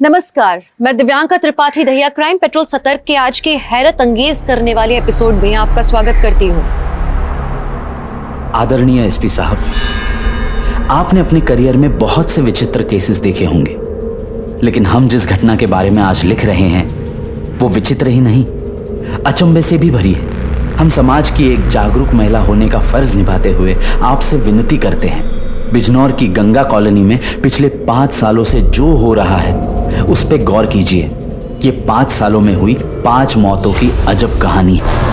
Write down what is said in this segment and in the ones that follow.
नमस्कार, मैं Divyanka Tripathi Dahiya crime petrol सतर्क के आज के हैरत अंगेज करने वाले एपिसोड में आपका स्वागत करती हूँ। आदरणीय एसपी साहब, आपने अपने करियर में बहुत से विचित्र केसेस देखे होंगे, लेकिन हम जिस घटना के बारे में आज लिख रहे हैं वो विचित्र ही नहीं, अचंभे से भी भरी है। हम समाज की एक जागरूक महिला होने का फर्ज निभाते हुए आपसे विनती करते हैं, बिजनौर की गंगा कॉलोनी में पिछले 5 सालों से जो हो रहा है उस पे गौर कीजिए। ये 5 सालों में हुई 5 मौतों की अजब कहानी है।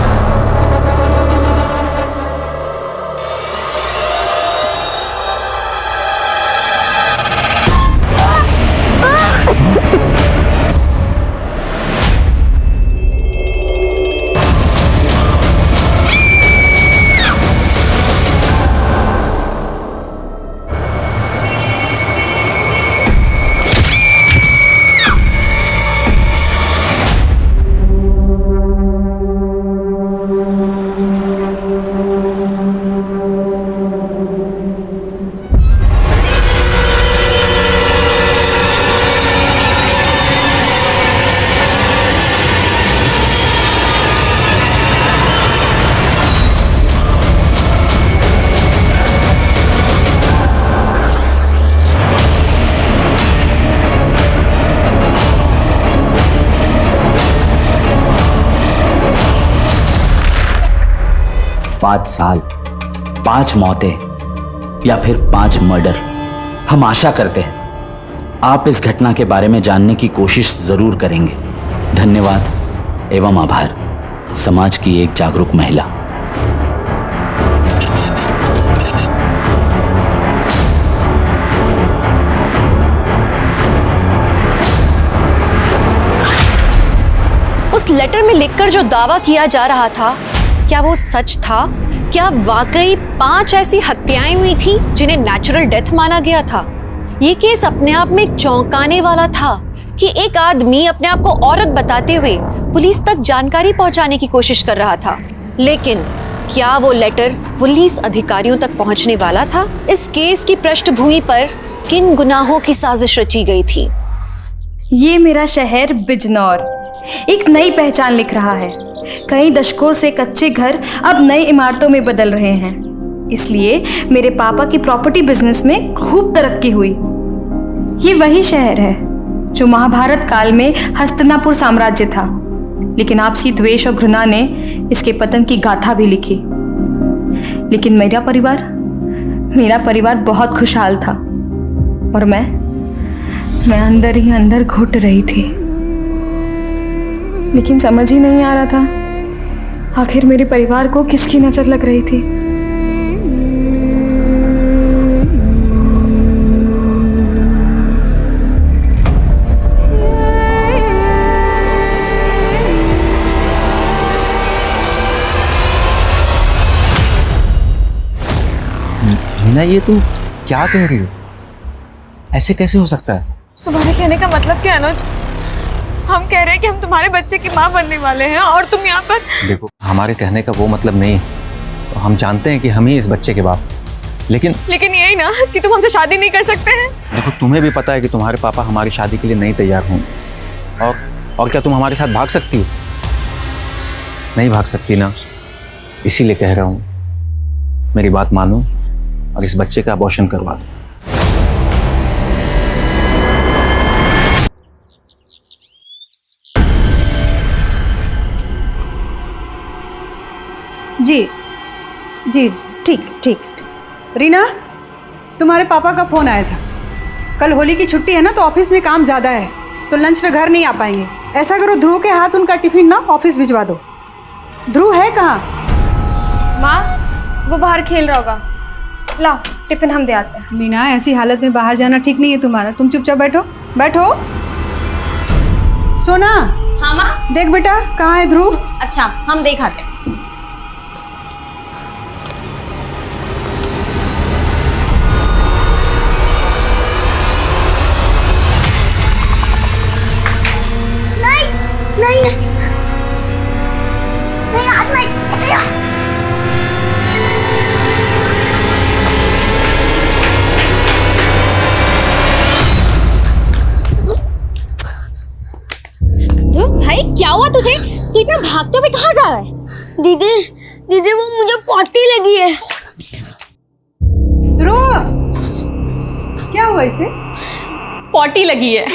पाँच साल, 5 मौतें या फिर 5 मर्डर। हम आशा करते हैं आप इस घटना के बारे में जानने की कोशिश जरूर करेंगे। धन्यवाद एवं आभार। समाज की एक जागरूक महिला। उस लेटर में लिखकर जो दावा किया जा रहा था, क्या वो सच था? क्या वाकई 5 ऐसी हत्याएं हुई थी जिन्हें नेचुरल डेथ माना गया था? ये केस अपने आप में चौंकाने वाला था कि एक आदमी अपने आप को औरत बताते हुए पुलिस तक जानकारी पहुंचाने की कोशिश कर रहा था। लेकिन क्या वो लेटर पुलिस अधिकारियों तक पहुंचने वाला था? इस केस की पृष्ठभूमि पर किन गुनाहों की साजिश रची गई थी? ये मेरा शहर बिजनौर एक नई पहचान लिख रहा है। कई दशकों से कच्चे घर अब नई इमारतों में बदल रहे हैं, इसलिए मेरे पापा की प्रॉपर्टी बिजनेस में खूब तरक्की हुई। ये वही शहर है जो महाभारत काल में हस्तिनापुर साम्राज्य था, लेकिन आपसी द्वेष और घृणा ने इसके पतन की गाथा भी लिखी। लेकिन मेरा परिवार बहुत खुशहाल था और मैं अंदर ही अंदर घुट रही थी। लेकिन समझ ही नहीं आ रहा था आखिर मेरे परिवार को किसकी नजर लग रही थी। मीना, ये तू क्या कह रही हो? ऐसे कैसे हो सकता है? तुम्हारे कहने का मतलब क्या है अनुज? हम कह रहे हैं कि हम तुम्हारे बच्चे की माँ बनने वाले हैं और तुम यहाँ पर। देखो, हमारे कहने का वो मतलब नहीं है। तो हम जानते हैं कि हम ही इस बच्चे के बाप, लेकिन यही ना कि तुम हमसे शादी नहीं कर सकते हैं। देखो, तुम्हें भी पता है कि तुम्हारे पापा हमारी शादी के लिए नहीं तैयार होंगे। और क्या तुम हमारे साथ भाग सकती हो? नहीं भाग सकती ना, इसीलिए कह रहा हूँ मेरी बात मानो और इस बच्चे का अबॉर्शन करवा दो। जी जी ठीक। रीना, तुम्हारे पापा का फोन आया था। कल होली की छुट्टी है ना, तो ऑफिस में काम ज़्यादा है, तो लंच पे घर नहीं आ पाएंगे। ऐसा करो, ध्रुव के हाथ उनका टिफिन ना ऑफिस भिजवा दो। ध्रुव है कहाँ? माँ, वो बाहर खेल रहा होगा। लाओ टिफिन हम दे आते हैं। मीना, ऐसी हालत में बाहर जाना ठीक नहीं है तुम्हारा। तुम चुपचाप बैठो। सोना। हाँ माँ। देख बेटा, कहाँ है ध्रुव? अच्छा, हम देख आते हैं। नहीं आज नहीं। तुझे? तू इतना भागते हुए कहाँ जा रहा है? दीदी दीदी वो मुझे पॉटी लगी है। ध्रुव, क्या हुआ इसे? पॉटी लगी है।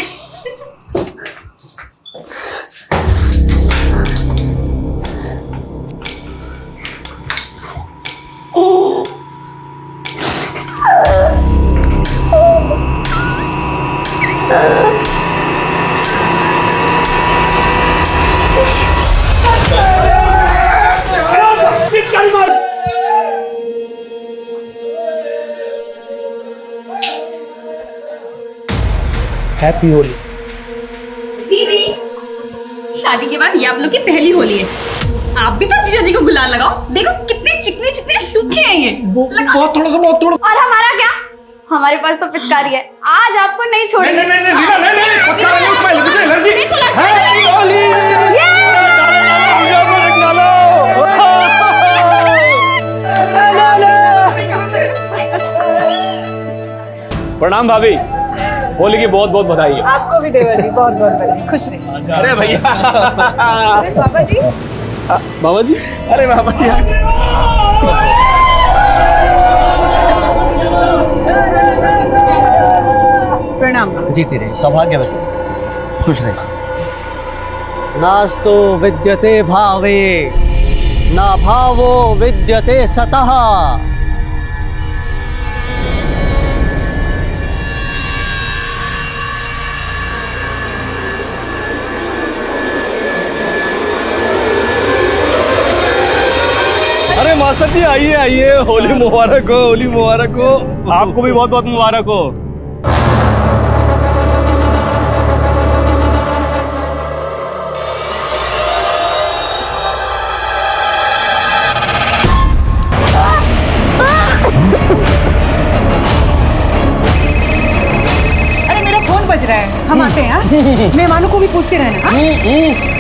हैप्पी होली। दीदी शादी के बाद ये आप लोग की पहली होली है। आप भी तो जीजा जी को गुलाल लगाओ। देखो कितने चिकने चिकने सूखे हैं ये। बहुत थोड़ा सा, बहुत थोड़ा। और हमारा क्या? हमारे पास तो पिचकारी है, आज आपको नहीं छोड़ेंगे। प्रणाम भाभी, होली की बहुत बहुत बधाई है। आपको भी देवा जी बहुत बहुत बधाई, खुश रहिए। अरे भैया, अरे बाबा जी, बाबा जी, अरे बाबा जी, प्रणाम। जीती रहे, सौभाग्यवती रहे, खुश रहे। नास्तु विद्यते भावे, ना भावो विद्यते सतः। अरे मास्टर जी, आइए आइए, होली मुबारक हो, होली मुबारक हो। आपको भी बहुत बहुत मुबारक हो। अरे मेरा फोन बज रहा है, हम आते हैं। हाँ, मेहमानों को भी पूछते रहना। हाँ?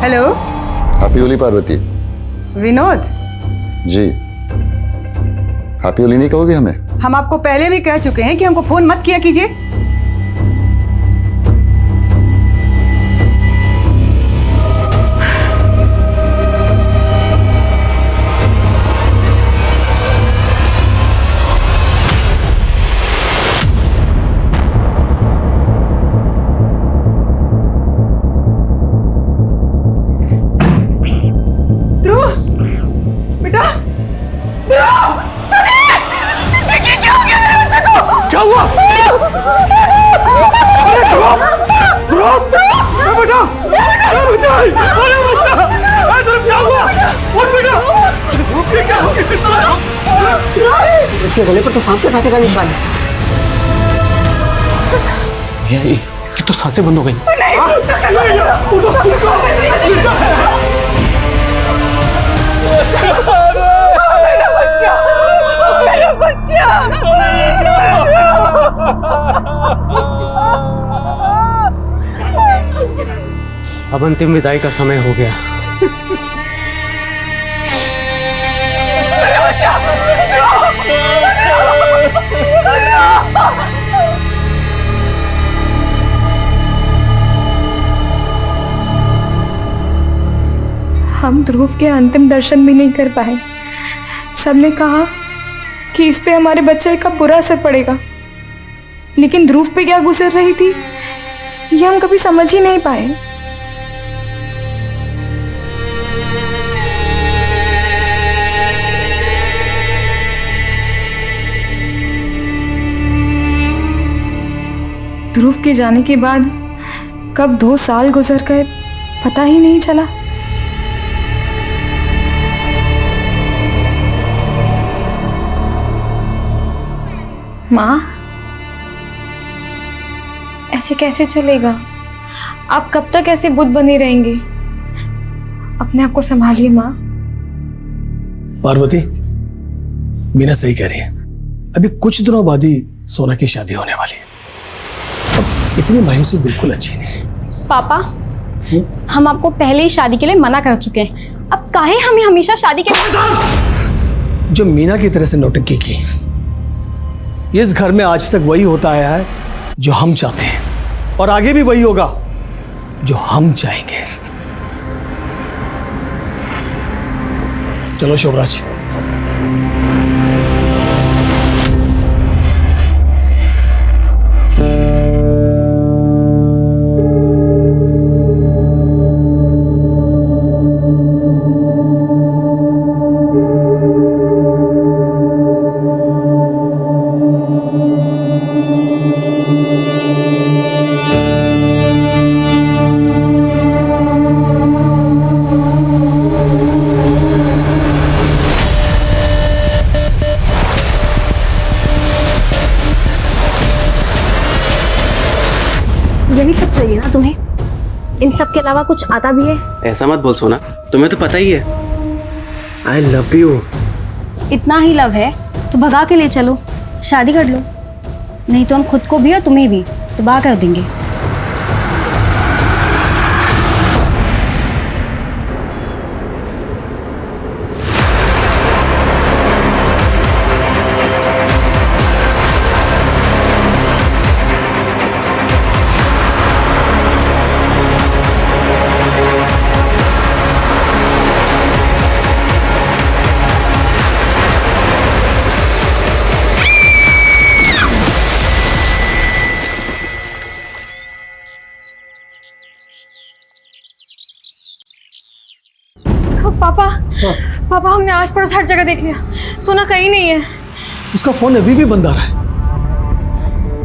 Hello, happy Holi Parvati. Vinod ji, happy Holi नहीं कहोगे हमें? हम आपको पहले भी कह चुके हैं कि हमको फोन मत किया कीजिए। इसके गले पर तो सांप के कांटे का निशान है। इसकी तो सांसें बंद हो गई। अब अंतिम विदाई का समय हो गया। हम ध्रुव के अंतिम दर्शन भी नहीं कर पाए। सबने कहा कि इस पे हमारे बच्चे का बुरा असर पड़ेगा, लेकिन ध्रुव पे क्या गुजर रही थी ये हम कभी समझ ही नहीं पाए। ध्रुव के जाने के बाद कब 2 साल गुजर गए पता ही नहीं चला। माँ, ऐसे कैसे चलेगा? आप कब तक ऐसे बुद्ध बने रहेंगे? अपने आप को संभालिए माँ। पार्वती, मीना सही कह रही है। अभी कुछ दिनों बाद ही सोना की शादी होने वाली है। अब इतनी मायूसी बिल्कुल अच्छी नहीं। पापा, हम आपको पहले ही शादी के लिए मना कर चुके हैं, अब काहे हमें हमेशा शादी के लिए। जो मीना की तरह से नौटंकी की, इस घर में आज तक वही होता आया है जो हम चाहते हैं, और आगे भी वही होगा जो हम चाहेंगे। चलो शोभराज। यही सब चाहिए ना तुम्हें? इन सब के अलावा कुछ आता भी है? ऐसा मत बोल सोना, तुम्हें तो पता ही है आई लव यू। इतना ही लव है तो भगा के ले चलो, शादी कर लो, नहीं तो हम खुद को भी और तुम्हें भी तबाह कर देंगे। पापा, पापा हमने आस पड़ोस हर जगह देख लिया, सोना कहीं नहीं है। उसका फोन अभी भी बंद आ रहा है।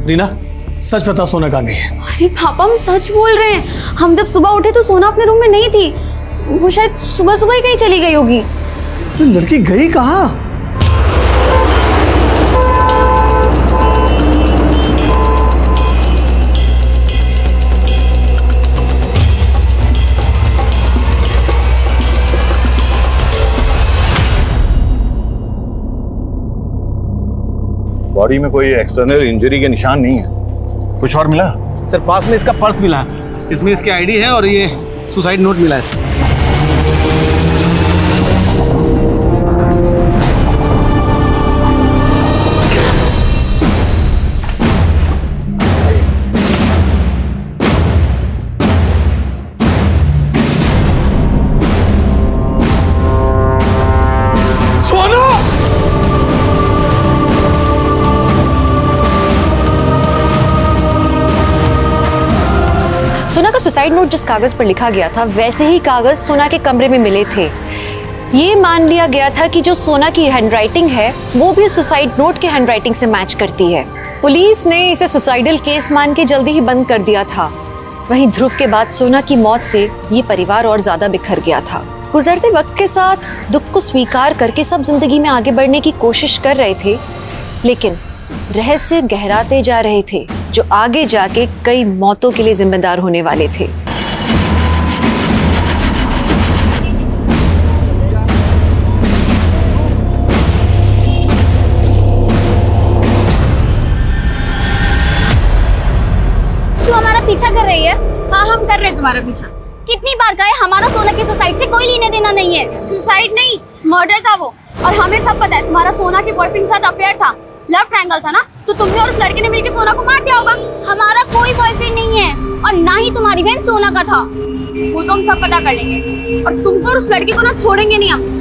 रीना, सच बता, सोना कहाँ गई है? अरे पापा, हम सच बोल रहे हैं। हम जब सुबह उठे तो सोना अपने रूम में नहीं थी, वो शायद सुबह सुबह ही कहीं चली गई होगी। तो लड़की गई कहाँ? बॉडी में कोई एक्सटर्नल इंजरी के निशान नहीं है। कुछ और मिला? सर पास में इसका पर्स मिला है, इसमें इसकी आईडी है और ये सुसाइड नोट मिला है। सोना का सुसाइड नोट जिस कागज पर लिखा गया था वैसे ही कागज सोना के कमरे में मिले थे। ये मान लिया गया था कि जो सोना की हैंडराइटिंग है वो भी सुसाइड नोट के हैंडराइटिंग से मैच करती है। पुलिस ने इसे सुसाइडल केस मान के जल्दी ही बंद कर दिया था। वहीं ध्रुव के बाद सोना की मौत से ये परिवार और ज्यादा बिखर गया था। गुजरते वक्त के साथ दुख को स्वीकार करके सब जिंदगी में आगे बढ़ने की कोशिश कर रहे थे, लेकिन रहस्य गहराते जा रहे थे जो आगे जाके कई मौतों के लिए जिम्मेदार होने वाले थे। तू हमारा पीछा कर रही है? हाँ, हम कर रहे हैं तुम्हारा पीछा। कितनी बार कहे, हमारा सोना की सुसाइड से कोई लेना देना नहीं है। सुसाइड नहीं, मर्डर था वो, और हमें सब पता है तुम्हारा सोना के बॉयफ्रेंड के साथ अफेयर था, लव ट्रायंगल था ना, तो तुम्हें और उस लड़के ने मिलकर सोना को मार दिया होगा। हमारा कोई बॉयफ्रेंड नहीं है, और ना ही तुम्हारी बहन सोना का था, वो तो हम सब पता कर लेंगे, और तुमको और उस लड़के को ना छोड़ेंगे नहीं हम।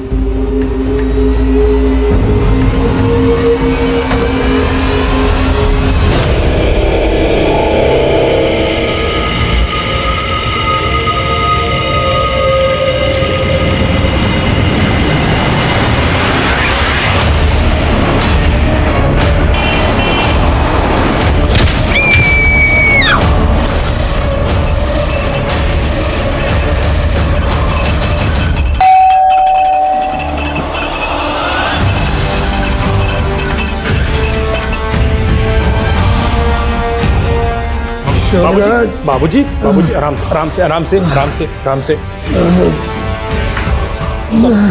बाबूजी, बाबूजी आराम से आराम से आराम से आराम से आराम से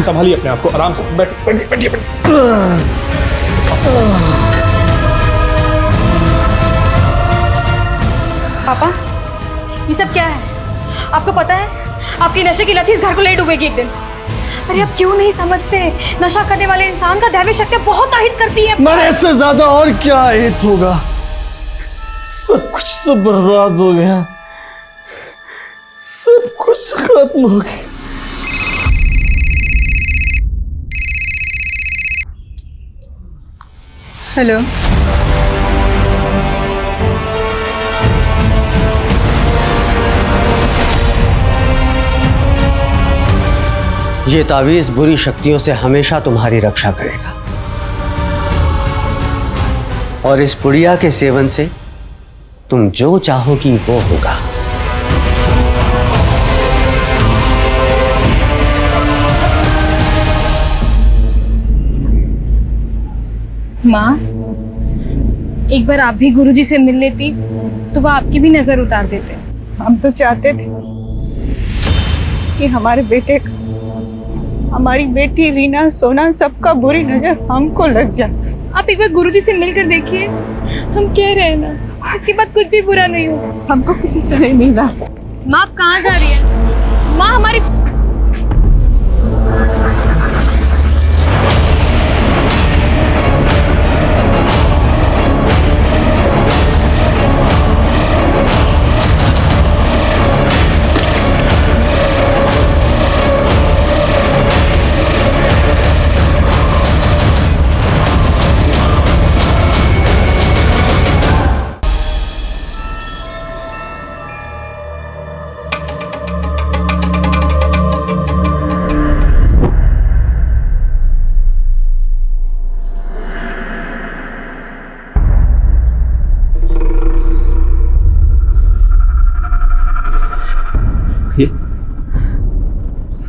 संभालिए अपने आप को, आराम से बैठिए बैठिए बैठिए। पापा, ये सब क्या है? आपको पता है आपकी नशे की लत इस घर को ले डूबेगी एक दिन। अरे आप क्यों नहीं समझते, नशा करने वाले इंसान का दैवी शक्ति बहुत अहित करती है। मरे से ज्यादा और क्या अहित होगा? सब कुछ तो बर्बाद हो गया, सब कुछ खत्म हो गया। हेलो, ये तावीज बुरी शक्तियों से हमेशा तुम्हारी रक्षा करेगा और इस पुड़िया के सेवन से तुम जो चाहोगी वो होगा। माँ, एक बार आप भी गुरुजी से मिल लेती तो वो आपकी भी नजर उतार देते। हम तो चाहते थे कि हमारे बेटे का, हमारी बेटी रीना, सोना, सबका बुरी नजर हमको लग जाए। आप एक बार गुरुजी से मिलकर देखिए, हम कह रहे हैं ना, इसके बाद कुछ भी बुरा नहीं हो। हमको किसी से नहीं मिलना। माँ आप कहाँ जा रही है? माँ हमारी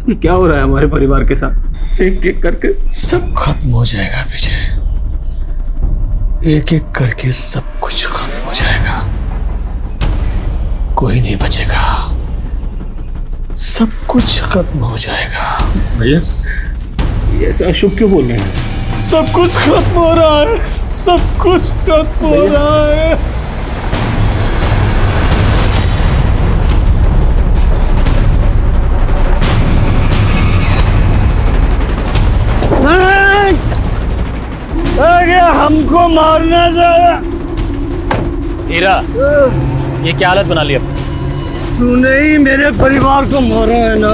ये क्या हो रहा है हमारे परिवार के साथ? एक एक करके सब खत्म हो जाएगा विजय, एक एक करके सब कुछ खत्म हो जाएगा, कोई नहीं बचेगा, सब कुछ खत्म हो जाएगा। भैया ये ऐसा अशुभ क्यों बोल रहे हैं? सब कुछ खत्म हो रहा है, सब कुछ खत्म हो रहा है। हमको मारना चाहिए। हीरा, ये क्या हालत बना ली अब? तूने ही मेरे परिवार को मारा है ना,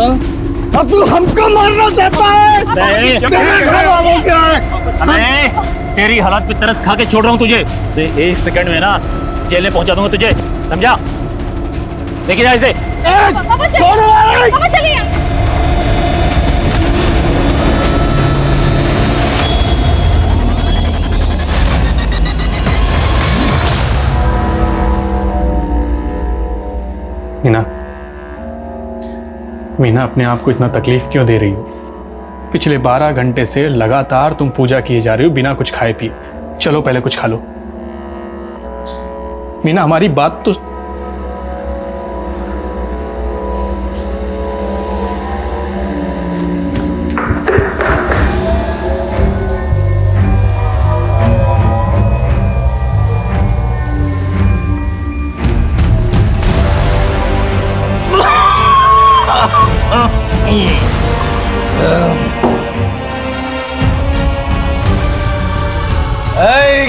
अब तू हमको मारना चाहता है? नहीं, तेरे घर वालों क्या है? मैं तेरी हालत पे तरस खा के छोड़ रहा हूँ तुझे। तो एक सेकंड में ना जेल में पहुंचा दूंगा तुझे, समझा? लेके जा इसे। पापा चलिए यहाँ से। मीना अपने आप को इतना तकलीफ क्यों दे रही हो? पिछले 12 घंटे से लगातार तुम पूजा किए जा रही हो बिना कुछ खाए पिए। चलो पहले कुछ खा लो। मीना हमारी बात तो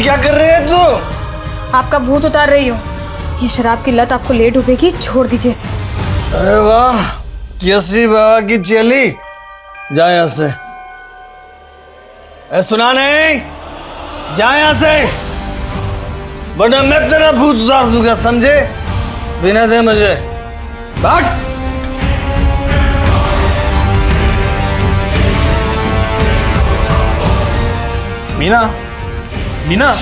क्या कर रहे हैं तू? आपका भूत उतार रही हो। ये शराब की लत आपको ले डूबेगी, छोड़ दीजिए इसे। अरे वाह, केसरी बाबा की चेली, जा यहाँ से। सुना नहीं, जा यहाँ से, वरना मैं तेरा भूत उतार दूंगा, समझे? बिना दे मुझे भाग। मीना, मीना,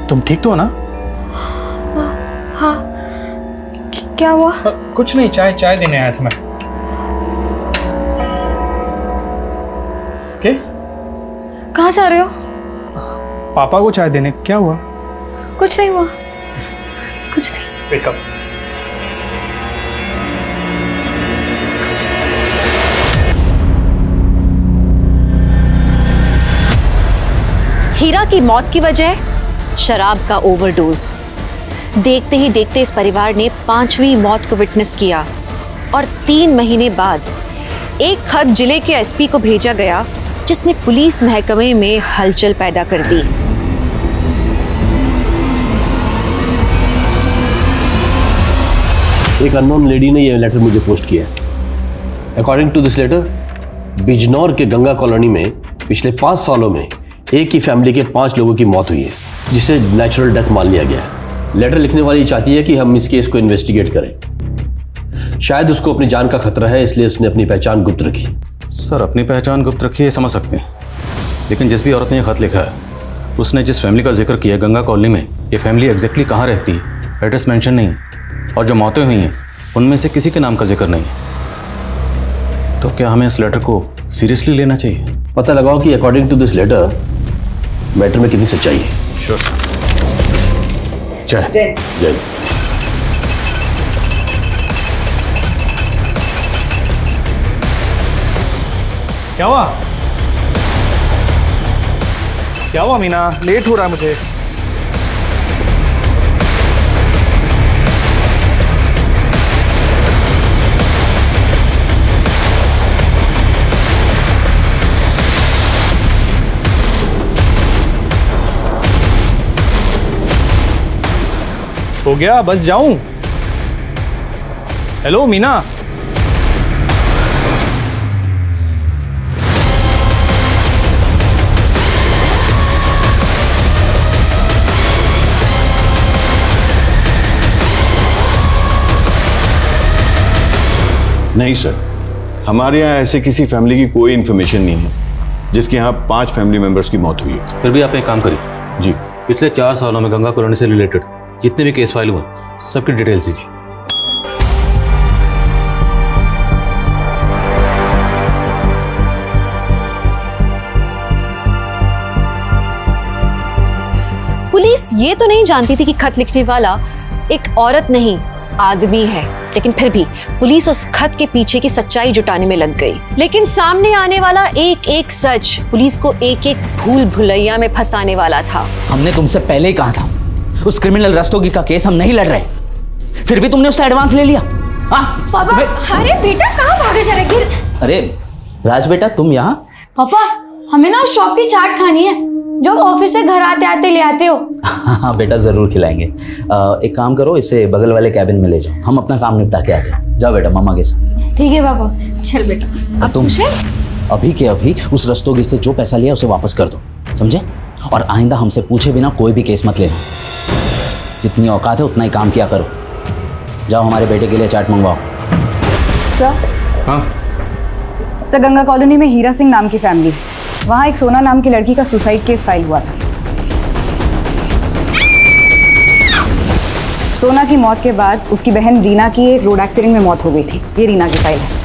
तुम ठीक तो हो ना? हाँ, क्या हुआ? कुछ नहीं, चाय देने आया था मैं। क्या? कहाँ जा रहे हो? पापा को चाय देने। क्या हुआ? कुछ नहीं हुआ, कुछ नहीं। वेकअप। हीरा की मौत की वजह शराब का ओवरडोज। देखते ही देखते इस परिवार ने 5वीं मौत को विटनेस किया और 3 महीने बाद एक खत जिले के एसपी को भेजा गया जिसने पुलिस महकमे में हलचल पैदा कर दी। एक अननोन लेडी ने यह लेटर मुझे पोस्ट किया है। According to this letter, Bijnor के गंगा कॉलोनी में पिछले 5 सालों में एक ही फैमिली के 5 लोगों की मौत हुई है, जिसे नेचुरल डेथ मान लिया गया है। लेटर लिखने वाली चाहती है कि हम इस केस को इन्वेस्टिगेट करें। शायद उसको अपनी जान का खतरा है, इसलिए उसने अपनी पहचान गुप्त रखी। सर, अपनी पहचान गुप्त रखी है समझ सकते हैं, लेकिन जिस भी औरत ने यह खत लिखा है उसने जिस फैमिली का जिक्र किया गंगा कॉलोनी में, ये फैमिली एग्जैक्टली कहाँ रहती है, एड्रेस मेंशन नहीं, और जो मौतें हुई हैं उनमें से किसी के नाम का जिक्र नहीं। तो क्या हमें इस लेटर को सीरियसली लेना चाहिए? पता लगाओ कि according to this letter matter में कितनी सच्चाई है। Sure sir. जय जय। क्या हुआ? क्या हुआ मीना? लेट हो रहा है मुझे। हो गया, बस जाऊं? हेलो मीना। नहीं सर, हमारे यहाँ ऐसे किसी फैमिली की कोई इन्फॉर्मेशन नहीं है जिसके यहाँ 5 फैमिली मेंबर्स की मौत हुई है। फिर भी आप एक काम करिए जी, पिछले 4 सालों में गंगा कॉलोनी से रिलेटेड जितने भी केस फाइल हुए सबकी डिटेल्स दीजिए। पुलिस ये तो नहीं जानती थी कि खत लिखने वाला एक औरत नहीं आदमी है, लेकिन फिर भी पुलिस उस खत के पीछे की सच्चाई जुटाने में लग गई। लेकिन सामने आने वाला एक एक सच पुलिस को एक एक भूल भुलैया में फंसाने वाला था। हमने तुमसे पहले ही कहा था उस क्रिमिनल रस्तोगी का केस हम नहीं लड़ रहे, फिर भी तुमने उसका एडवांस ले लिया। पापा, अरे बेटा कहाँ भागे जा रहे? अरे राज बेटा, तुम यहाँ? पापा, हमें ना शॉप की चाट खानी है जो ऑफिस से घर आते आते ले आते हो। हाँ बेटा, जरूर खिलाएंगे। एक काम करो, इसे बगल वाले कैबिन में ले जाओ, हम अपना काम निपटा के आते हैं। जाओ बेटा मम्मा के साथ। ठीक है पापा। चल बेटा। तुम अभी के अभी उस रस्तोगी से जो पैसा लिया उसे वापस कर दो, समझे? और आइंदा हमसे पूछे बिना कोई भी केस मत लेना। जितनी औकात है उतना ही काम किया करो। जाओ हमारे बेटे के लिए चाट मंगवाओ। सर। हाँ सर, गंगा कॉलोनी में हीरा सिंह नाम की फैमिली, वहाँ एक सोना नाम की लड़की का सुसाइड केस फाइल हुआ था। सोना की मौत के बाद उसकी बहन रीना की एक रोड एक्सीडेंट में मौत हो गई थी। ये रीना की फाइल है।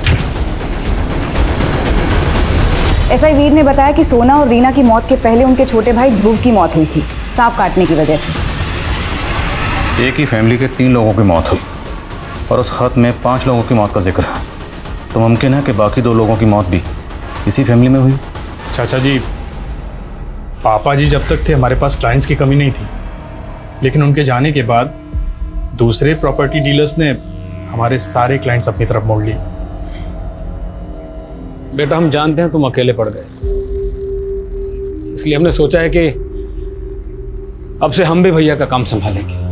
एसआई वीर ने बताया कि सोना और रीना की मौत के पहले उनके छोटे भाई ध्रुव की मौत हुई थी, सांप काटने की वजह से। एक ही फैमिली के 3 लोगों की मौत हुई और उस खत में 5 लोगों की मौत का जिक्र है, तो मुमकिन है कि बाकी 2 लोगों की मौत भी इसी फैमिली में हुई। चाचा जी, पापा जी जब तक थे हमारे पास क्लाइंट्स की कमी नहीं थी, लेकिन उनके जाने के बाद दूसरे प्रॉपर्टी डीलर्स ने हमारे सारे क्लाइंट्स अपनी तरफ मोड़ लिए। बेटा, हम जानते हैं तुम अकेले पड़ गए, इसलिए हमने सोचा है कि अब से हम भी भैया का काम संभालेंगे।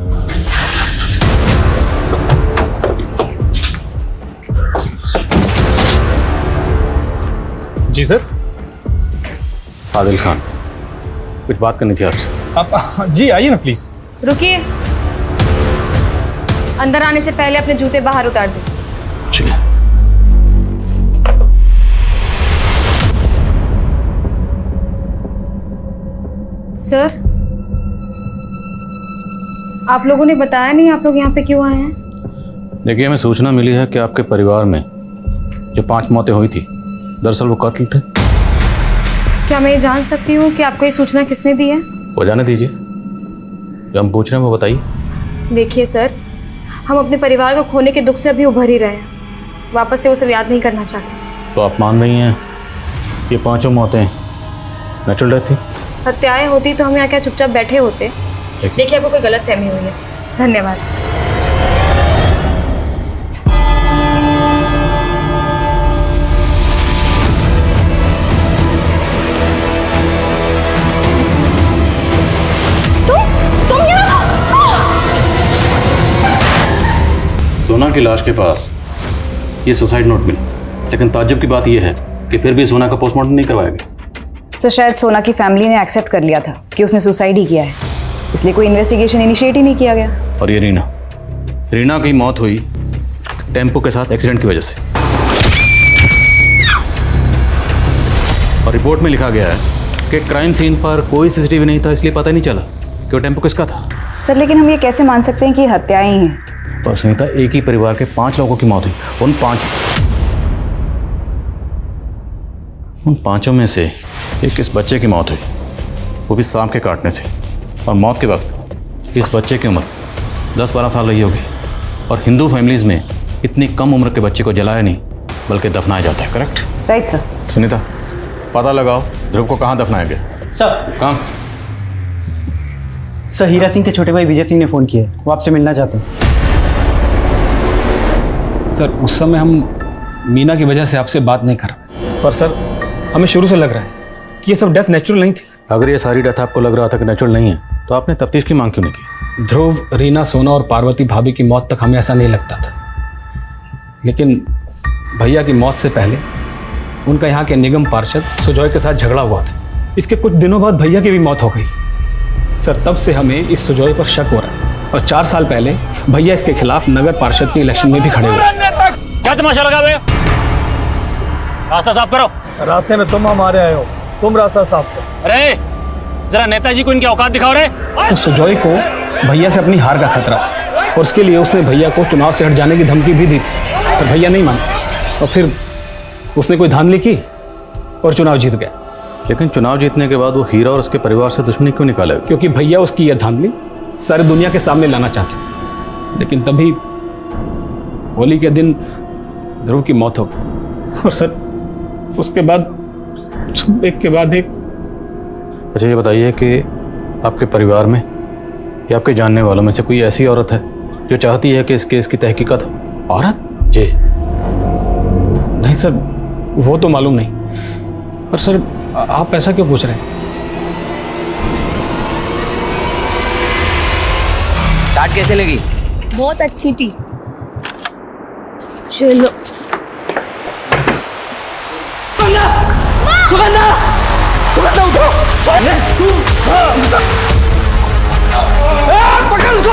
जी सर। आदिल खान, कुछ बात करनी थी आपसे। आप जी आइए ना प्लीज। रुकिए, अंदर आने से पहले अपने जूते बाहर उतार दीजिए। ठीक है। सर, आप लोगों ने बताया नहीं आप लोग यहाँ पे क्यों आए हैं? देखिए, हमें सूचना मिली है कि आपके परिवार में जो 5 मौतें हुई थी, दरअसल वो कत्ल थे। क्या मैं ये जान सकती हूँ कि आपको ये सूचना किसने दी है? वो जाने दीजिए, जो हम पूछ रहे हैं वो बताइए। देखिए सर, हम अपने परिवार को खोने के दुख से अभी उभर ही रहे हैं, वापस से वो सब याद नहीं करना चाहते। तो आप मान रही हैं ये 5 मौतें नेचुरल डेथ थी? हत्याएं होती तो हम यहाँ क्या चुपचाप बैठे होते? देखिए, आपको कोई गलत फहमी हुई है। धन्यवाद। तुम यहाँ? सोना की लाश के पास ये सुसाइड नोट मिला, लेकिन ताज्जुब की बात यह है कि फिर भी सोना का पोस्टमार्टम नहीं करवाया गया। सर शायद सोना की फैमिली ने एक्सेप्ट कर लिया था कि उसने सुसाइड ही किया है, इसलिए कोई इन्वेस्टिगेशन इनिशिएट ही नहीं किया गया। और ये रीना की मौत हुई टेम्पो के साथ एक्सीडेंट की वजह से, और रिपोर्ट में लिखा गया है कि क्राइम सीन पर कोई सीसीटीवी नहीं था, इसलिए पता ही नहीं चला कि वो टेम्पो किसका था। सर लेकिन हम ये कैसे मान सकते हैं कि ये हत्याएं ही हैं? पर सुनीता, एक ही परिवार के 5 लोगों की मौत हुई। उन पांचों में से एक इस बच्चे की मौत हुई, वो भी सांप के काटने से। और मौत के वक्त इस बच्चे की उम्र 10-12 साल रही होगी। और हिंदू फैमिलीज में इतनी कम उम्र के बच्चे को जलाया नहीं बल्कि दफनाया जाता है। करेक्ट? Right sir. सुनीता, पता लगाओ ध्रुव को कहाँ दफनाया गया। सर कहाँ? सर हीरा सिंह के छोटे भाई विजय सिंह ने फ़ोन किया है, वो आपसे मिलना चाहते हैं। सर उस समय हम मीना की वजह से आपसे बात नहीं कर रहे, पर सर हमें शुरू से लग रहा है कि ये सब डेथ नेचुरल नहीं थी। अगर ये सारी डेथ आपको लग रहा था कि नेचुरल नहीं है तो आपने तफ्तीश की मांग क्यों नहीं की? ध्रुव, रीना, सोना और पार्वती भाभी की मौत तक हमें ऐसा नहीं लगता था, लेकिन भैया की मौत से पहले उनका यहाँ के निगम पार्षद सुजॉय के साथ झगड़ा हुआ था। इसके कुछ दिनों बाद भैया की भी मौत हो गई। सर तब से हमें इस सुजॉय पर शक हो रहा है, और 4 साल पहले भैया इसके खिलाफ नगर पार्षद के इलेक्शन में भी खड़े हुए। क्या तमाशा लगा हुए? रास्ता साफ करो। रास्ते में तुम हमारे आए हो, तुम रास्ता साफ करो। अरे जरा नेताजी को इनकी औकात दिखाओ रे। तो सुजॉय को भैया से अपनी हार का खतरा था, और उसके लिए उसने भैया को चुनाव से हट जाने की धमकी भी दी थी, पर भैया नहीं माना, और फिर उसने कोई धांधली की और चुनाव जीत गया। लेकिन चुनाव जीतने के बाद वो हीरा और उसके परिवार से दुश्मनी क्यों निकालेगा? क्योंकि भैया उसकी यह धांधली सारी दुनिया के सामने लाना चाहते थे। लेकिन तभी होली के दिन ध्रुव की मौत हो गई, और सर उसके बाद एक के बाद एक। अच्छा ये बताइए कि आपके परिवार में या आपके जानने वालों में से कोई ऐसी औरत है जो चाहती है कि इस केस की तहकीकात हो? औरत? जी नहीं सर, वो तो मालूम नहीं, पर सर आप ऐसा क्यों पूछ रहे हैं? चाट कैसे लगी? बहुत अच्छी थी। चलो सुगंधा, सुगंधा उठो। पकड़ उसको।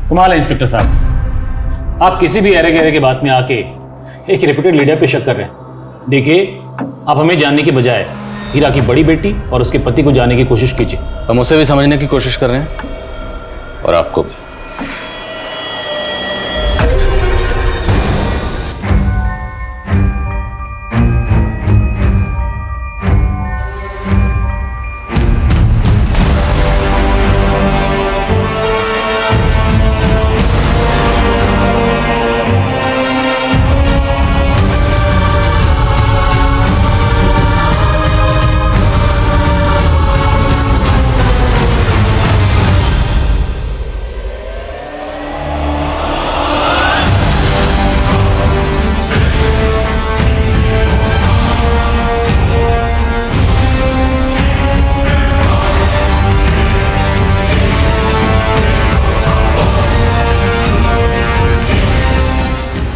कमाल है इंस्पेक्टर साहब, आप किसी भी एरे गहरे की बात में आके एक रेप्यूटेड लीडर पे शक कर रहे हैं। देखिए, आप हमें जानने की बजाय हीरा की बड़ी बेटी और उसके पति को जानने की कोशिश कीजिए। हम उसे भी समझने की कोशिश कर रहे हैं और आपको भी।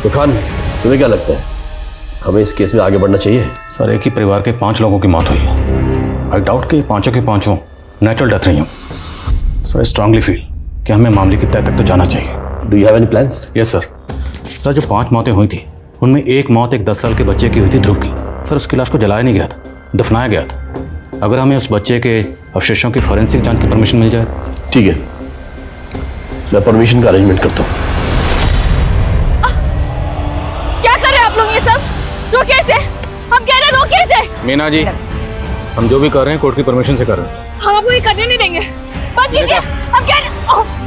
तो खान, तुम्हें क्या लगता है हमें इस केस में आगे बढ़ना चाहिए? सर एक ही परिवार के 5 लोगों की मौत हुई है। आई डाउट कि पांचों के पांचों नेचुरल डेथ रही हूँ। सर आई स्ट्रांगली फील कि हमें मामले की तह तक तो जाना चाहिए। Do you have any plans? Yes sir. Sir जो 5 मौतें हुई थी उनमें एक मौत एक 10 साल के बच्चे की हुई थी, ध्रुव की। सर उसकी लाश को जलाया नहीं गया था, दफनाया गया था। अगर हमें उस बच्चे के अवशेषों की फॉरेंसिक जांच की परमिशन मिल जाए। ठीक है, मैं परमिशन का अरेंजमेंट करता हूँ। क्या कर रहे हैं आप लोग ये सब? रोके इसे, हम कह रहे हैं रोके इसे। मीना जी, हम जो भी कर रहे हैं कोर्ट की परमिशन से कर रहे हैं। हम आपको ये करने नहीं देंगे, बंद कीजिए। हम कह रहे।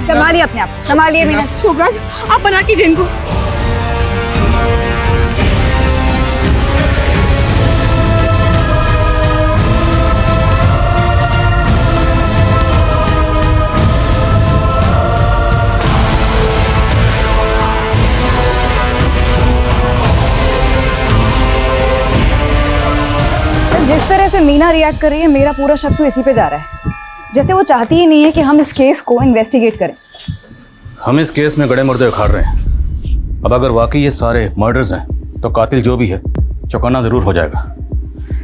संभालिए अपने आप, संभालिए मीना। शोभराज, आप बना कीजिए इनको। जिस तरह से मीना रिएक्ट कर रही है, मेरा पूरा शक तो इसी पे जा रहा है, जैसे वो चाहती ही नहीं है कि हम इस केस को इन्वेस्टिगेट करें। हम इस केस में गड़े मुर्दे उखाड़ रहे हैं। अब अगर वाकई ये सारे मर्डर्स हैं तो कातिल जो भी है चौकन्ना जरूर हो जाएगा।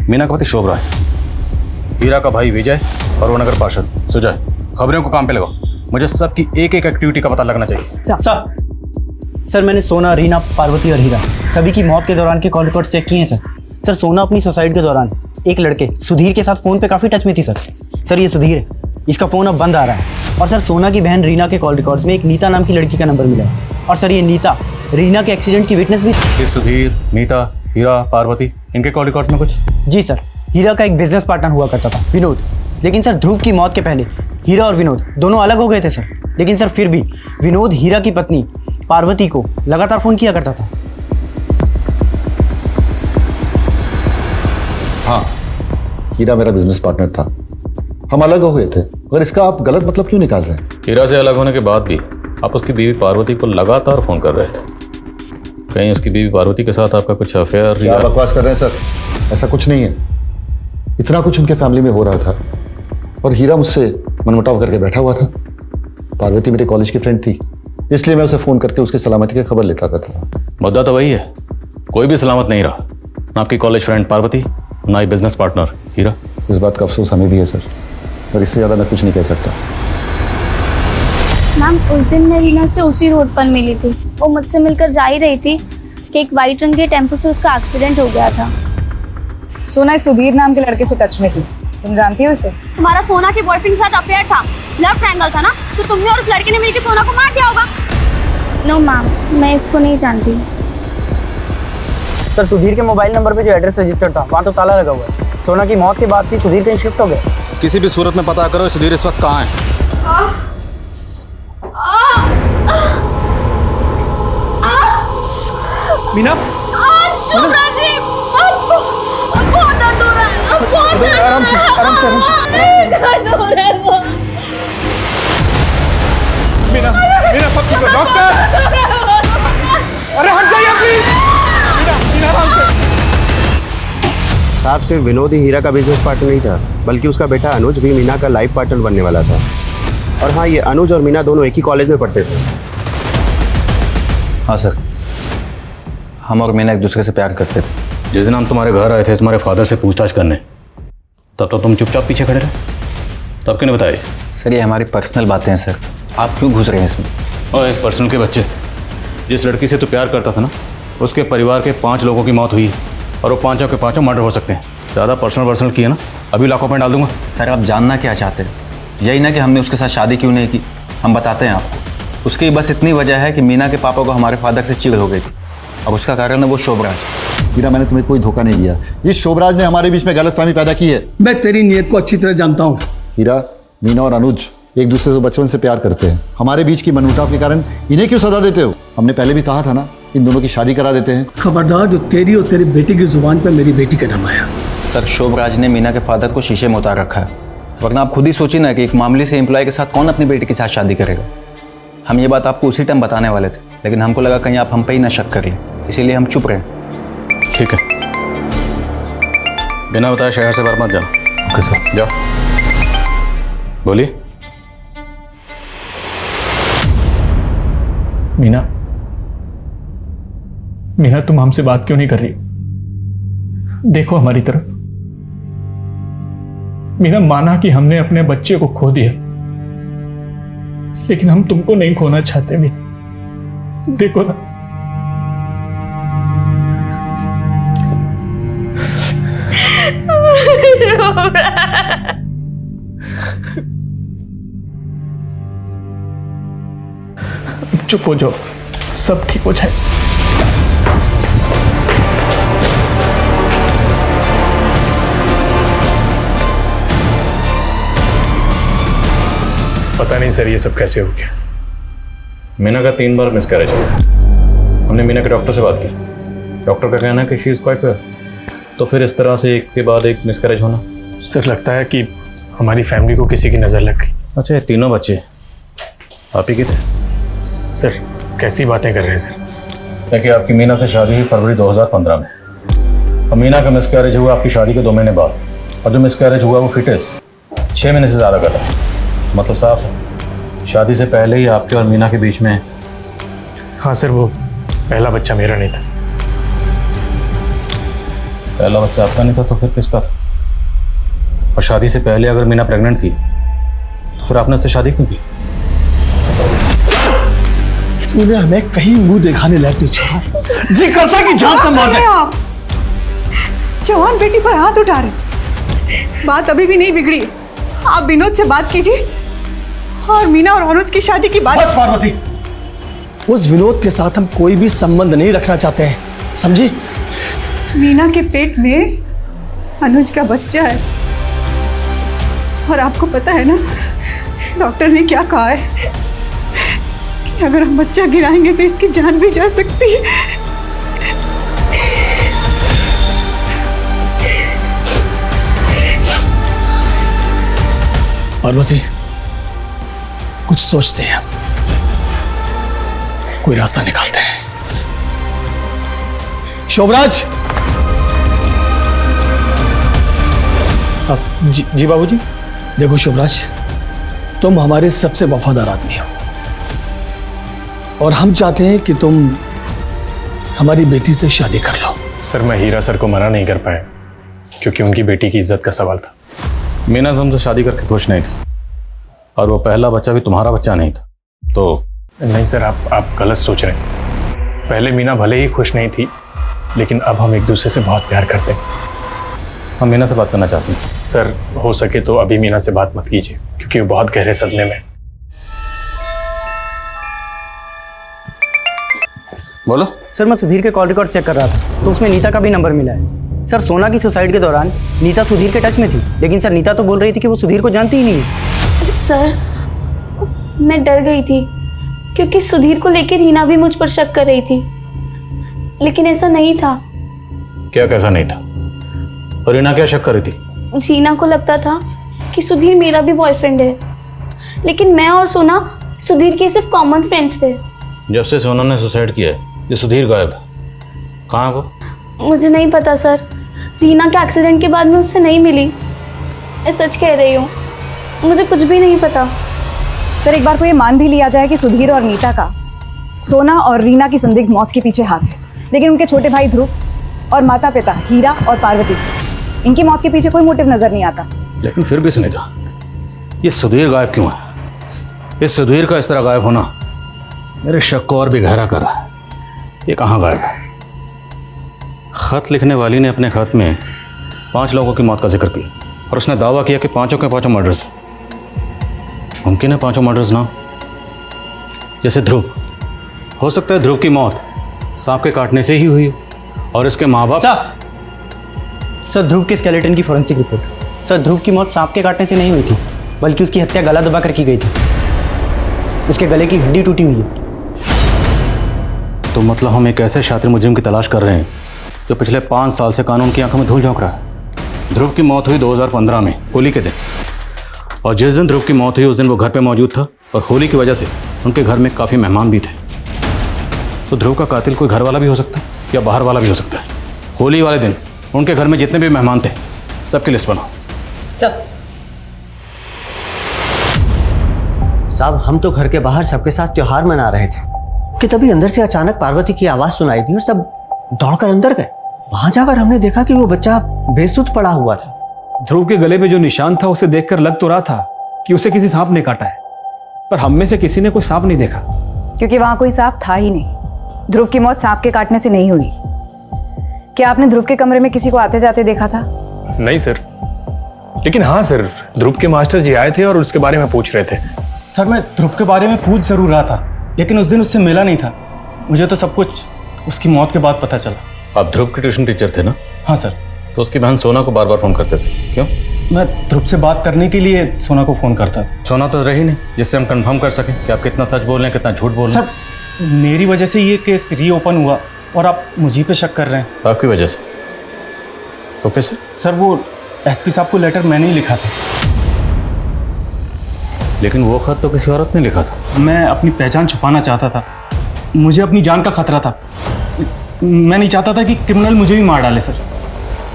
मीना का पति शोभराज, हीरा का भाई विजय और वो नगर पार्षद सुजय, खबरों को काम पे लगाओ। मुझे सबकी एक एक एक्टिविटी का पता लगना चाहिए। सर मैंने सोना, रीना, पार्वती और हीरा सभी की मौत के दौरान के कॉल रिकॉर्ड चेक किए हैं सर। सर सोना अपनी सुसाइड के दौरान एक लड़के सुधीर के साथ फ़ोन पे काफ़ी टच में थी सर। ये सुधीर है, इसका फ़ोन अब बंद आ रहा है। और सर सोना की बहन रीना के कॉल रिकॉर्ड्स में एक नीता नाम की लड़की का नंबर मिला है। और सर ये नीता रीना के एक्सीडेंट की विटनेस भी थी। सुधीर, नीता, हीरा, पार्वती, इनके कॉल रिकॉर्ड्स में कुछ? जी सर, हीरा का एक बिजनेस पार्टनर हुआ करता था विनोद, लेकिन सर ध्रुव की मौत के पहले हीरा और विनोद दोनों अलग हो गए थे सर। लेकिन सर फिर भी विनोद हीरा की पत्नी पार्वती को लगातार फ़ोन किया करता था। हाँ, हीरा मेरा बिजनेस पार्टनर था, हम अलग हो गए थे, मगर इसका आप गलत मतलब क्यों निकाल रहे हैं? हीरा से अलग होने के बाद भी आप उसकी बीवी पार्वती को लगातार फोन कर रहे थे। कहीं उसकी बीवी पार्वती के साथ आपका कुछ अफेयर? क्या बकवास कर रहे हैं सर, ऐसा कुछ नहीं है। इतना कुछ उनके फैमिली में हो रहा था और हीरा मुझसे मनमुटाव करके बैठा हुआ था। पार्वती मेरे कॉलेज की फ्रेंड थी, इसलिए मैं उसे फ़ोन करके उसकी सलामती की खबर लेता था। मुद्दा तो वही है, कोई भी सलामत नहीं रहा, ना आपकी कॉलेज फ्रेंड पार्वती, ना ही बिजनेस पार्टनर हीरा। इस बात का अफसोस हमें भी है सर, पर इससे ज़्यादा मैं कुछ नहीं कह सकता। मैम उस दिन मैं रीना से उसी रोड पर मिली थी। वो मुझसे मिलकर जा ही रही थी कि एक वाइट रंग के टेम्पो से उसका एक्सीडेंट हो गया था। सोना इस सुधीर नाम के लड़के से टच में थी, तुम जानती हो उसे? तुम्हारा सोना के बॉयफ्रेंड के साथ अफेयर था, लव ट्रायंगल था ना, तो तुमने और उस लड़के ने मिलकर सोना को मार दिया होगा। नो मैम, मैं इसको नहीं जानती। सर सुधीर के मोबाइल नंबर पे जो एड्रेस रजिस्टर्ड था वहाँ तो ताला लगा हुआ है। सोना की मौत के बाद से सुधीर कहीं शिफ्ट हो गया। किसी भी सूरत में पता करो सुधीर इस वक्त कहाँ है। मीना, बहुत दर्द हो रहा है, बहुत दर्द हो रहा है। आराम से, आराम से, आराम से। दर्द हो रहा है बहुत। मीना, मीना सब ठीक है, डॉक्टर। अरे हट जाइए प्लीज। मीना, मीना आराम से। साहब सिर्फ विनोद ही हीरा का बिजनेस पार्टनर नहीं था, बल्कि उसका बेटा अनुज भी मीना का लाइफ पार्टनर बनने वाला था। और हाँ, ये अनुज और मीना दोनों एक ही कॉलेज में पढ़ते थे। हाँ सर, हम और मीना एक दूसरे से प्यार करते थे। जिस दिन हम तुम्हारे घर आए थे तुम्हारे फादर से पूछताछ करने, तब तो तुम चुपचाप पीछे खड़े रहे, तब क्यों नहीं बताए? सर ये हमारी पर्सनल बातें हैं सर, आप क्यों घुस रहे हैं इसमें? ओए पर्सनल के बच्चे, जिस लड़की से तू प्यार करता था ना, उसके परिवार के 5 लोगों की मौत हुई है और वो 5 के 5 मर्डर हो सकते हैं। ज़्यादा पर्सनल किए ना, अभी लाखों में डाल दूंगा। सर आप जानना क्या चाहते हैं? यही ना कि हमने उसके साथ शादी क्यों नहीं की, हम बताते हैं आपको। उसकी बस इतनी वजह है कि मीना के पापा को हमारे फादर से चिढ़ हो गई थी, और उसका कारण है वो शोभराज। हीरा, मैंने तुम्हें कोई धोखा नहीं दिया। जिस शोभराज ने हमारे बीच में गलतफहमी पैदा की है। मैं तेरी नीयत को अच्छी तरह जानता हूँ। हीरा, मीना और अनुज एक दूसरे से बचपन से प्यार करते हैं। हमारे बीच की मनमुटाव के कारण इन्हें क्यों सजा देते हो? हमने पहले भी कहा था ना, इन दोनों की शादी करा देते हैं। खबरदार जो तेरी और तेरी बेटी की जुबान पर मेरी बेटी का नाम आया। सर शोभराज ने मीना के फादर को शीशे में उतार रखा है, वरना आप खुद ही सोचिए ना कि एक मामूली से एम्प्लॉय के साथ कौन अपनी बेटी के साथ शादी करेगा। हम ये बात आपको उसी टाइम बताने वाले थे, लेकिन हमको लगा कहीं आप हम पे ही ना शक कर लें, इसीलिए हम चुप रहे। ठीक है, बिना बताए शहर से बाहर मत जाओ। Okay sir. जाओ। बोलिए। मीना, मीना तुम हमसे बात क्यों नहीं कर रही? देखो हमारी तरफ। मीना, माना कि हमने अपने बच्चे को खो दिया, लेकिन हम तुमको नहीं खोना चाहते। मीना देखो ना, चुप हो जाओ, सब ठीक हो जाए। पता नहीं सर ये सब कैसे हो गया। मीना का 3 बार मिसकैरेज हुआ। हमने मीना के डॉक्टर से बात की, डॉक्टर का कहना है कि शी इज़ क्वाइट वेल। तो फिर इस तरह से एक के बाद एक मिसकैरेज होना? सर लगता है कि हमारी फैमिली को किसी की नज़र लग गई। अच्छा, ये तीनों बच्चे आप ही के थे? सर कैसी बातें कर रहे हैं सर? देखिए, आपकी मीना से शादी हुई फरवरी 2015 में। और मीना का मिसकैरेज हुआ आपकी शादी के 2 महीने बाद, और जो मिसकैरेज हुआ वो फिटनेस 6 महीने से ज़्यादा का था। मतलब साफ है, शादी से पहले ही आपके और मीना के बीच में। हाँ सर, वो पहला बच्चा मेरा नहीं था। पहला बच्चा आपका नहीं था तो फिर किसका था? और शादी से पहले अगर मीना प्रेग्नेंट थी तो फिर आपने उससे शादी क्यों की? तूने हमें कहीं मुंह दिखाने लायक नहीं छोड़ा। जी करता कि जान से मार दे। आप जवान बेटी पर हाथ उठा रहे। बात अभी भी नहीं बिगड़ी। आप विनोद से बात कीजिए और मीना और अनुज की शादी की बात। बस पार्वती, उस विनोद के साथ हम कोई भी संबंध नहीं रखना चाहते हैं, समझी? मीना के पेट में अनुज का बच्चा है और आपको पता है ना डॉक्टर ने क्या कहा है कि अगर हम बच्चा गिराएंगे तो इसकी जान भी जा सकती है। पार्वती, कुछ सोचते हैं, कोई रास्ता निकालते हैं। शोभराज। जी बाबूजी। देखो शोभराज, तुम हमारे सबसे वफादार आदमी हो और हम चाहते हैं कि तुम हमारी बेटी से शादी कर लो। सर, मैं हीरा सर को मना नहीं कर पाया क्योंकि उनकी बेटी की इज्जत का सवाल था। मीना तुम तो शादी करके खुश नहीं थी और वो पहला बच्चा भी तुम्हारा बच्चा नहीं था तो। नहीं सर, आप गलत सोच रहे हैं। पहले मीना भले ही खुश नहीं थी लेकिन अब हम एक दूसरे से बहुत प्यार करते हैं। हम मीना से बात करना चाहते हैं। सर, हो सके तो अभी मीना से बात मत कीजिए क्योंकि वो बहुत गहरे सदमे में। बोलो। सर, मैं सुधीर के कॉल रिकॉर्ड चेक कर रहा था तो उसमें नीता का भी नंबर मिला है। सर, सोना की सुसाइड के दौरान नीता सुधीर के टच में थी, लेकिन सर नीता तो बोल रही थी कि वो सुधीर को जानती ही नहीं है। सर, मैं डर गई थी क्योंकि सुधीर को लेकर रीना भी मुझ पर शक कर रही थी, लेकिन ऐसा नहीं था। क्या कैसा नहीं था? और रीना क्या शक कर रही थी? रीना को लगता था कि सुधीर मेरा भी बॉयफ्रेंड है, लेकिन मैं और सोना सुधीर के सिर्फ कॉमन फ्रेंड्स थे। जब से सोना ने सुसाइड किया है ये सुधीर गायब है। कहाँ वो? मुझे नहीं पता सर, रीना के एक्सीडेंट के बाद मैं उससे नहीं मिली। मैं सच कह रही हूँ, मुझे कुछ भी नहीं पता। सर, एक बार को ये मान भी लिया जाए कि सुधीर और नीता का सोना और रीना की संदिग्ध मौत के पीछे हाथ है, लेकिन उनके छोटे भाई ध्रुव और माता पिता हीरा और पार्वती, इनकी मौत के पीछे कोई मोटिव नजर नहीं आता। लेकिन फिर भी सुनीता, ये सुधीर गायब क्यों है? इस सुधीर का इस तरह गायब होना मेरे शक को और भी गहरा कर रहा है। ये कहाँ गायब है? खत लिखने वाली ने अपने खत में 5 लोगों की मौत का जिक्र किया और उसने दावा किया कि 5 के 5 मर्डर्स हैं। मुमकिन है 5 मर्डर्स ना, जैसे ध्रुव। हो सकता है ध्रुव की मौत सांप के काटने से ही हुई हो और इसके माँ बाप। सर, ध्रुव के स्केलेटन की फॉरेंसिक रिपोर्ट। सर, ध्रुव की मौत सांप के काटने से नहीं हुई थी, बल्कि उसकी हत्या गला दबा कर की गई थी। उसके गले की हड्डी टूटी हुई है। तो मतलब हम एक ऐसे शातिर मुजरिम की तलाश कर रहे हैं जो पिछले 5 साल से कानून की आंखों में धूल झोंक रहा है। ध्रुव की मौत हुई 2015 में होली के दिन, और जिस दिन ध्रुव की मौत हुई उस दिन वो घर पे मौजूद था और होली की वजह से उनके घर में काफ़ी मेहमान भी थे। तो ध्रुव का कातिल कोई घर वाला भी हो सकता है या बाहर वाला भी हो सकता है। होली वाले दिन उनके घर में जितने भी मेहमान थे सबकी लिस्ट बनाओ। साहब, हम तो घर के बाहर सबके साथ त्योहार मना रहे थे कि तभी अंदर से अचानक पार्वती की आवाज सुनाई दी और सब दौड़कर अंदर गए। वहां जाकर हमने देखा कि वो बच्चा बेसुध पड़ा हुआ था। ध्रुव के गले पे जो निशान था उसे देखकर लग तो रहा था कि उसे किसी सांप ने काटा है, पर हम में से किसी ने कोई सांप नहीं देखा। क्योंकि वहां कोई सांप था ही नहीं। ध्रुव की मौत सांप के काटने से नहीं हुई। क्या आपने ध्रुव के कमरे में किसी को आते जाते देखा था? नहीं सर, लेकिन हाँ सर, ध्रुव के मास्टर जी आए थे और उसके बारे में पूछ रहे थे। सर, मैं ध्रुव के बारे में पूछ जरूर रहा था, लेकिन उस दिन उससे मिला नहीं था। मुझे तो सब कुछ उसकी मौत के बाद पता चला। आप ध्रुव के ट्यूशन टीचर थे ना? हाँ सर। तो उसकी बहन सोना को बार बार फोन करते थे, क्यों? मैं ध्रुव से बात करने के लिए सोना को फोन करता। सोना तो रही नहीं जिससे हम कंफर्म कर सकें कि आप कितना सच बोल रहे हैं कितना झूठ बोल रहे हैं। सर, मेरी वजह से ये केस रीओपन हुआ और आप मुझे पे शक कर रहे हैं। आपकी वजह से? तो कैसे? सर, वो एसपी साहब को लेटर मैंने ही लिखा था। लेकिन वो खत तो किसी औरत ने लिखा था। मैं अपनी पहचान छुपाना चाहता था। मुझे अपनी जान का खतरा था। मैं नहीं चाहता था कि क्रिमिनल मुझे भी मार डाले। सर,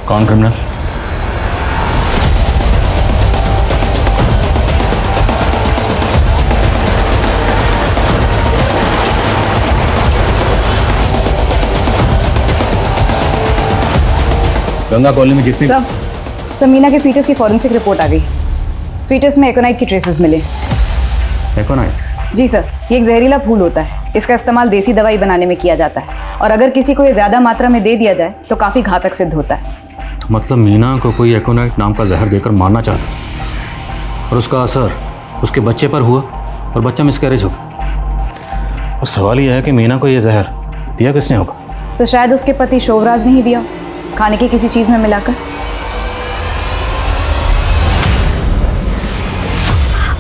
कौन क्रिमिनल? गंगा कॉलोनी में जितनी सर मीना के फीटस की फॉरेंसिक रिपोर्ट आ गई। फीटस में एकोनाइट की ट्रेसेस मिले। एकोनाइट? जी सर, ये एक जहरीला फूल होता है। इसका इस्तेमाल देसी दवाई बनाने में किया जाता है और अगर किसी को ये ज्यादा मात्रा में दे दिया जाए तो काफी घातक सिद्ध होता है। तो मतलब मीना को कोई एकोनाइट नाम का जहर देकर मारना चाहता और उसका असर उसके बच्चे पर हुआ और बच्चा मिसकैरेज हो गया। और सवाल यह है कि मीना को यह जहर दिया किसने होगा? सर शायद उसके पति शोभराज ने ही दिया, खाने की किसी चीज में मिलाकर।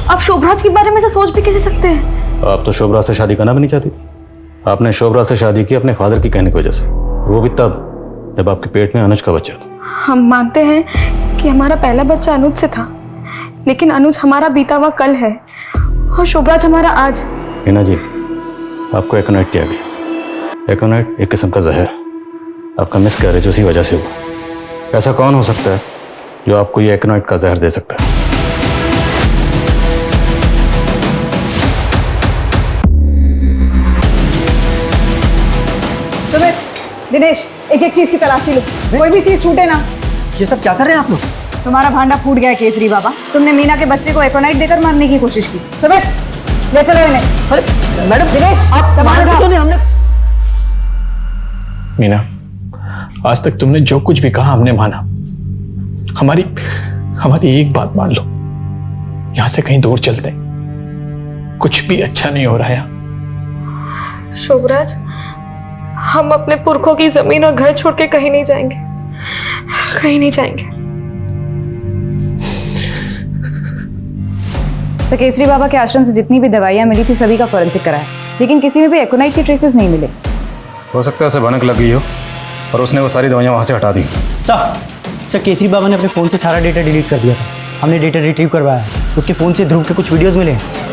आप शोभराज के बारे में से सोच भी कैसे सकते हैं? आप तो शोभराज से शादी करना भी नहीं चाहती थी। आपने शोभराज से शादी की अपने फादर की कहने की वजह से, वो भी तब जब आपके पेट में अनुज का बच्चा था। हम मानते हैं कि हमारा पहला बच्चा अनुज से था, लेकिन अनुज हमारा बीता हुआ कल है और शोभराज हमारा आज। मीना जी, आपको एकोनाइट दिया गया। एकोनाइट एक किस्म का जहर, आपका मिसकैरेज उसी वजह से हुआ। ऐसा कौन हो सकता है जो आपको ये एकोनाइट का जहर दे सकता है? दिनेश, एक एक चीज की तलाशी लो, कोई भी चीज छूटे ना। ये सब क्या कर रहे हैं आप लोग? तुम्हारा भांडा फूट गया है केसरी बाबा। तुमने मीना के बच्चे को एकोनाइट देकर मारने की कोशिश की। सुबह ले चलो इन्हें। अरे मैडम, दिनेश आप क्यों नहीं? हमने मीना, आज तक तुमने जो कुछ भी कहा हमने माना। हमारी एक बात मान लो, यहां से कहीं दूर चलते हैं। कुछ भी अच्छा नहीं हो रहा है यहाँ। शोभराज, हम अपने पुरखों की जमीन और घर छोड़ के कहीं नहीं जाएंगे, कहीं नहीं जाएंगे। सर केसरी बाबा के आश्रम से जितनी भी दवाइयां मिली थी सभी का फॉरेंसिक कराया, लेकिन किसी में भी एकोनाइट के ट्रेसेस नहीं मिले। हो सकता है उसे भनक लग गई हो और उसने वो सारी दवाइयां वहां से हटा दी। सर केसरी बाबा ने अपने फ़ोन से सारा डेटा डिलीट कर दिया था। हमने डेटा रिट्रीव करवाया है। उसके फ़ोन से ध्रुव के कुछ वीडियोज़ मिले हैं।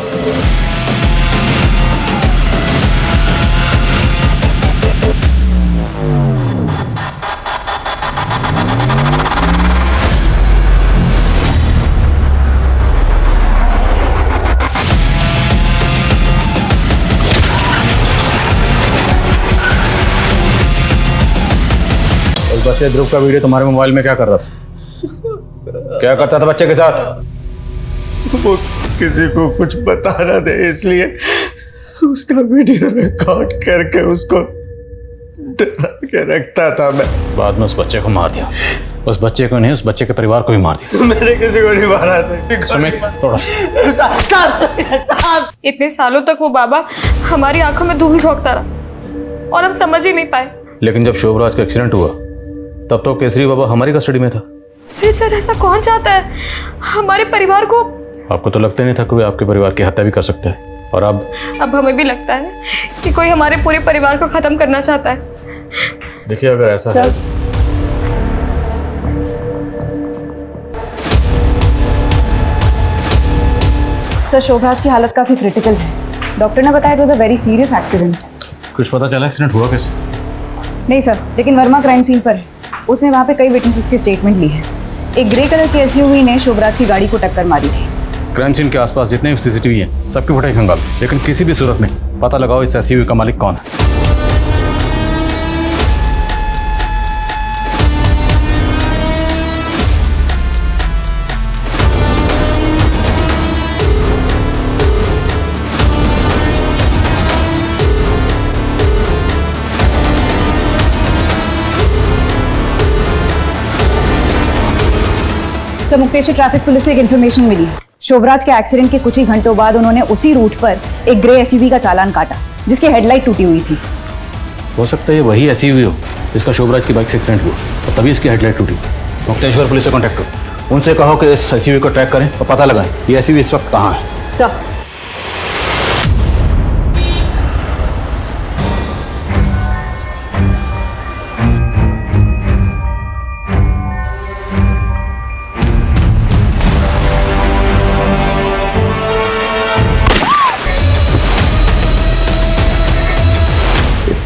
बच्चे ध्रुव का वीडियो तुम्हारे मोबाइल में क्या कर रहा था? क्या करता था बच्चे के साथ? वो किसी को कुछ बता ना दे इसलिए उसका वीडियो रिकॉर्ड करके उसको डरा के रखता था मैं। बाद में उस बच्चे को मार दिया। उस बच्चे को नहीं, उस बच्चे के परिवार को भी मार दिया। मैंने किसी को नहीं मारा था। सुमित, थोड़ा इतने सालों तक वो बाबा हमारी आंखों में धूल झोंकता रहा और हम समझ ही नहीं पाए। लेकिन जब शोभराज का एक्सीडेंट हुआ तब तो केसरी बाबा हमारी कस्टडी में था। फिर सर ऐसा कौन चाहता है हमारे परिवार को? आपको तो लगता नहीं था कि आपके परिवार की हत्या भी कर सकता है, और अब हमें भी लगता है कि कोई हमारे पूरे परिवार को खत्म करना चाहता है। देखिए, अगर ऐसा है सर शोभराज की हालत काफी क्रिटिकल है। डॉक्टर ने बताया it was a very serious accident. कुछ पता चला एक्सीडेंट हुआ कैसे? नहीं सर, लेकिन वर्मा क्राइम सीन पर है। उसने वहाँ पे कई विटनेसेस के स्टेटमेंट ली है। एक ग्रे कलर की एसयूवी ने शोभराज की गाड़ी को टक्कर मारी थी। क्राइम सीन के आसपास जितने भी सीसीटीवी हैं सबकी फुटेज खंगालो, लेकिन किसी भी सूरत में पता लगाओ इस एसयूवी का मालिक कौन है। सर मुक्तेश्वर ट्रैफिक पुलिस से एक इन्फॉर्मेशन मिली। शोभराज के एक्सीडेंट के कुछ ही घंटों बाद उन्होंने उसी रूट पर एक ग्रे एसयूवी का चालान काटा जिसकी हेडलाइट टूटी हुई थी। हो सकता है ये वही एसयूवी हो जिसका शोभराज की बाइक से एक्सीडेंट हुआ और तभी इसकी हेडलाइट टूटी। मुक्तेश्वर पुलिस से कॉन्टैक्ट करो, उनसे कहो कि इस एसयूवी को ट्रैक करें और पता लगाएं ये एसयूवी इस वक्त कहाँ है। सर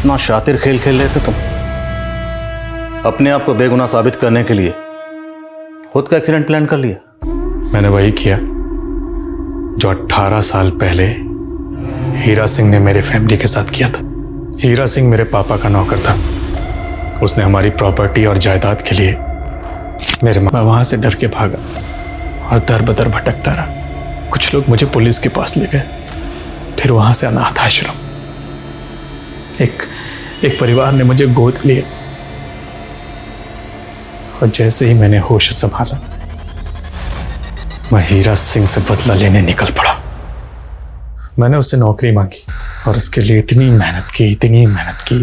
इतना शातिर खेल खेल रहे थे तुम, अपने आप को बेगुनाह साबित करने के लिए खुद का एक्सीडेंट प्लान कर लिया? मैंने वही किया जो 18 साल पहले हीरा सिंह ने मेरे फैमिली के साथ किया था। हीरा सिंह मेरे पापा का नौकर था। उसने हमारी प्रॉपर्टी और जायदाद के लिए मैं वहां से डर के भागा और दर बदर भटकता रहा। कुछ लोग मुझे पुलिस के पास ले गए, फिर वहां से अनाथ आश्रम। एक परिवार ने मुझे गोद लिया और जैसे ही मैंने होश संभाला मैं हीरा सिंह से बदला लेने निकल पड़ा। मैंने उससे नौकरी मांगी और उसके लिए इतनी मेहनत की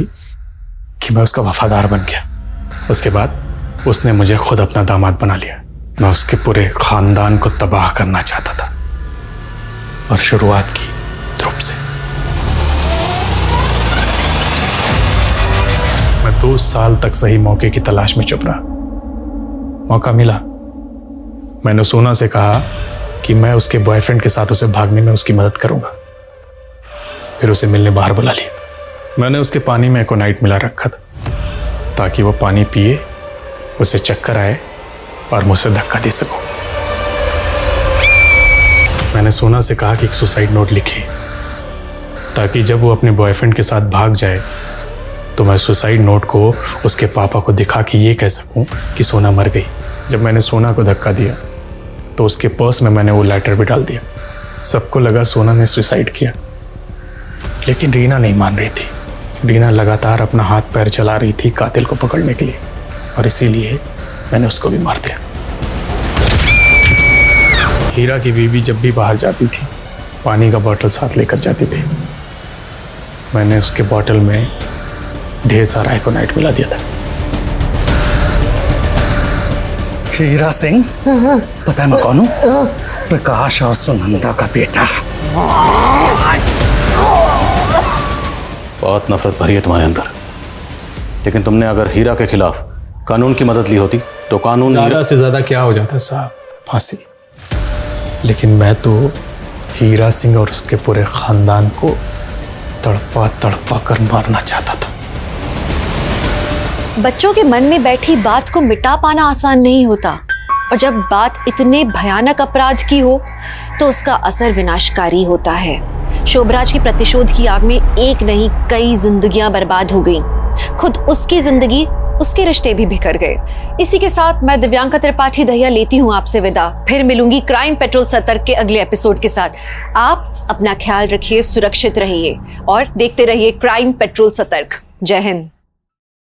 कि मैं उसका वफादार बन गया। उसके बाद उसने मुझे खुद अपना दामाद बना लिया। मैं उसके पूरे खानदान को तबाह करना चाहता था और शुरुआत की ध्रुव से। मैं 2 साल तक सही मौके की तलाश में चुप रहा। मौका मिला, मैंने सोना से कहा कि मैं उसके बॉयफ्रेंड के साथ उसे भागने में उसकी मदद करूंगा। फिर उसे मिलने बाहर बुला लिया। मैंने उसके पानी में एकोनाइट मिला रखा था ताकि वो पानी पिए, उसे चक्कर आए और मुझसे धक्का दे सकूं। मैंने सोना से कहा कि एक सुसाइड नोट लिखे ताकि जब वो अपने बॉयफ्रेंड के साथ भाग जाए तो मैं सुसाइड नोट को उसके पापा को दिखा के ये कह सकूं कि सोना मर गई। जब मैंने सोना को धक्का दिया तो उसके पर्स में मैंने वो लेटर भी डाल दिया। सबको लगा सोना ने सुसाइड किया, लेकिन रीना नहीं मान रही थी। रीना लगातार अपना हाथ पैर चला रही थी कातिल को पकड़ने के लिए और इसीलिए मैंने उसको भी मार दिया। हीरा की बीवी जब भी बाहर जाती थी पानी का बोतल साथ लेकर जाती थी। मैंने उसके बोतल में ढेर सारा एकोनाइट मिला दिया था। हीरा सिंह, पता है मैं कौन हूँ? प्रकाश और सुनंदा का बेटा। बहुत नफरत भरी है तुम्हारे अंदर, लेकिन तुमने अगर हीरा के खिलाफ कानून की मदद ली होती तो कानून ज्यादा से ज्यादा क्या हो जाता साहब, फांसी। लेकिन मैं तो हीरा सिंह और उसके पूरे खानदान को तड़पा तड़पा कर मारना चाहता था। बच्चों के मन में बैठी बात को मिटा पाना आसान नहीं होता, और जब बात इतने भयानक अपराध की हो तो उसका असर विनाशकारी होता है। शोभराज की प्रतिशोध की आग में एक नहीं कई जिंदगियां बर्बाद हो गईं। खुद उसकी जिंदगी, उसके रिश्ते भी बिखर गए। इसी के साथ मैं दिव्यांका त्रिपाठी दहिया लेती हूँ आपसे विदा। फिर मिलूंगी क्राइम पेट्रोल सतर्क के अगले एपिसोड के साथ। आप अपना ख्याल रखिए, सुरक्षित रहिए और देखते रहिए क्राइम पेट्रोल सतर्क। जय हिंद।